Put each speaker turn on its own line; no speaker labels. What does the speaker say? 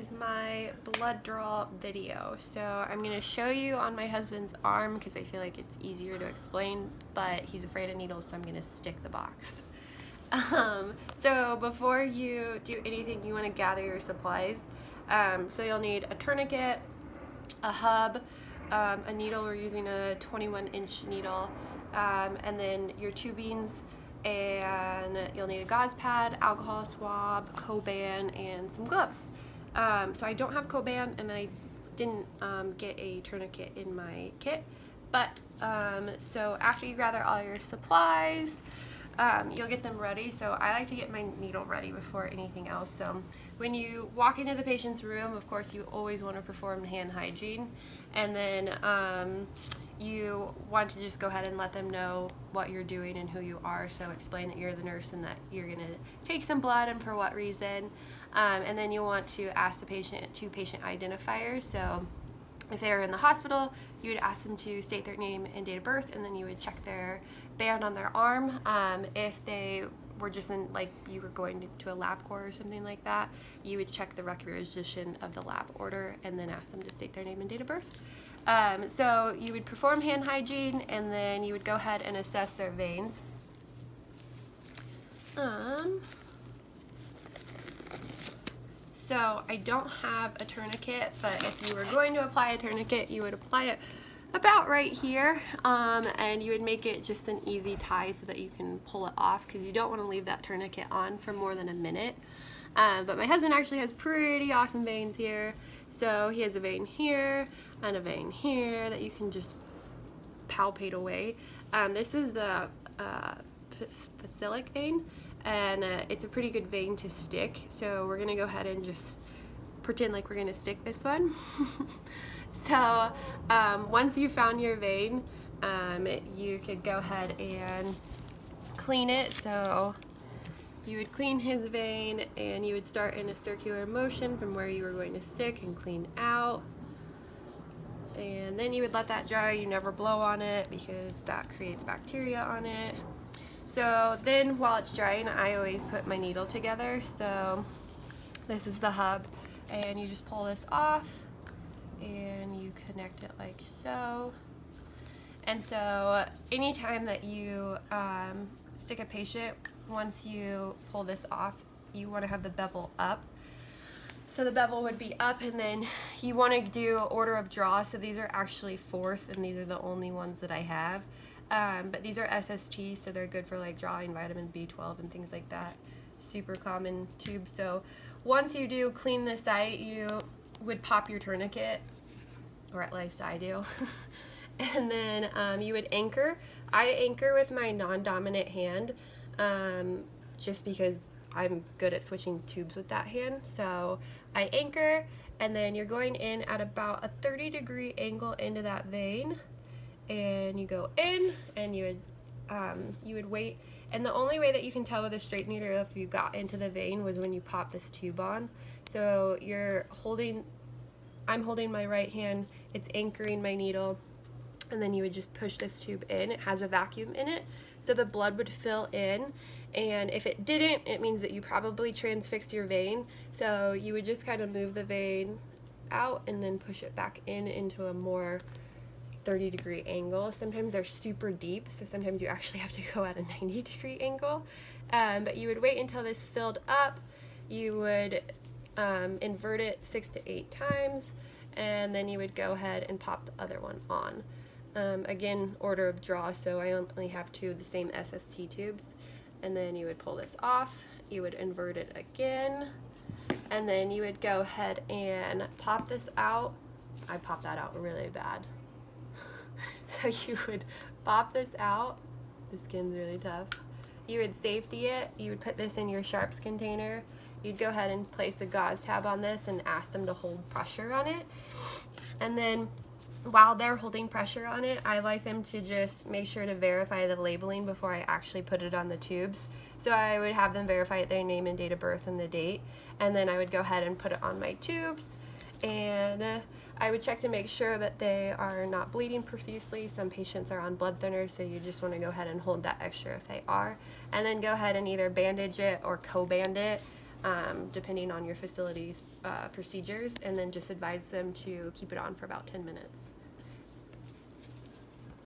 is my blood draw video. So I'm going to show you on my husband's arm because I feel like it's easier to explain, but he's afraid of needles, so I'm going to stick the box. So before you do anything, you want to gather your supplies. So you'll need a tourniquet, a hub, a needle. We're using a 21-inch needle, and then your tubings, and you'll need a gauze pad, alcohol swab, Coban, and some gloves. So I don't have Coban, and I didn't get a tourniquet in my kit, but so after you gather all your supplies, you'll get them ready. So I like to get my needle ready before anything else. So when you walk into the patient's room, of course, you always want to perform hand hygiene, and then you want to just go ahead and let them know what you're doing and who you are. So explain that you're the nurse and that you're going to take some blood and for what reason. And then you want to ask the patient 2 patient identifiers. So if they were in the hospital, you would ask them to state their name and date of birth, and then you would check their band on their arm. If they were just in, like, you were going to a LabCorp or something like that, you would check the requisition of the lab order and then ask them to state their name and date of birth. So you would perform hand hygiene, and then you would go ahead and assess their veins. So I don't have a tourniquet, but if you were going to apply a tourniquet, you would apply it about right here, and you would make it just an easy tie so that you can pull it off, because you don't want to leave that tourniquet on for more than a minute. But my husband actually has pretty awesome veins here. So he has a vein here and a vein here that you can just palpate away. This is the facilic vein, and it's a pretty good vein to stick. So we're gonna go ahead and just pretend like we're gonna stick this one. So once you found your vein, you could go ahead and clean it. So you would clean his vein, and you would start in a circular motion from where you were going to stick and clean out. And then you would let that dry. You never blow on it because that creates bacteria on it. So then while it's drying, I always put my needle together. So this is the hub, and you just pull this off and you connect it like so. And so anytime that you stick a patient, once you pull this off, you want to have the bevel up. So the bevel would be up, and then you want to do order of draw. So these are actually 4th, and these are the only ones that I have. But these are SST, so they're good for like drawing vitamin B12 and things like that. Super common tubes. So once you do clean the site, you would pop your tourniquet, or at least I do. And then you would anchor. I anchor with my non-dominant hand, just because I'm good at switching tubes with that hand. So I anchor, and then you're going in at about a 30-degree angle into that vein, and you go in, and you would wait. And the only way that you can tell with a straight needle if you got into the vein was when you pop this tube on. So I'm holding my right hand, it's anchoring my needle, and then you would just push this tube in. It has a vacuum in it, so the blood would fill in, and if it didn't, it means that you probably transfixed your vein. So you would just kind of move the vein out and then push it back in into a more 30-degree angle. Sometimes they're super deep, so sometimes you actually have to go at a 90-degree angle. But you would wait until this filled up. You would invert it 6 to 8 times, and then you would go ahead and pop the other one on. Again, order of draw, so I only have 2 of the same SST tubes. And then you would pull this off, you would invert it again, and then you would go ahead and pop this out. I popped that out really bad. So you would pop this out. The skin's really tough. You would safety it. You would put this in your sharps container. You'd go ahead and place a gauze tab on this and ask them to hold pressure on it. And then while they're holding pressure on it, I like them to just make sure to verify the labeling before I actually put it on the tubes. So I would have them verify their name and date of birth and the date, and then I would go ahead and put it on my tubes, and I would check to make sure that they are not bleeding profusely. Some patients are on blood thinners, so you just want to go ahead and hold that extra if they are, and then go ahead and either bandage it or co-band it. depending on your facility's procedures, and then just advise them to keep it on for about 10 minutes.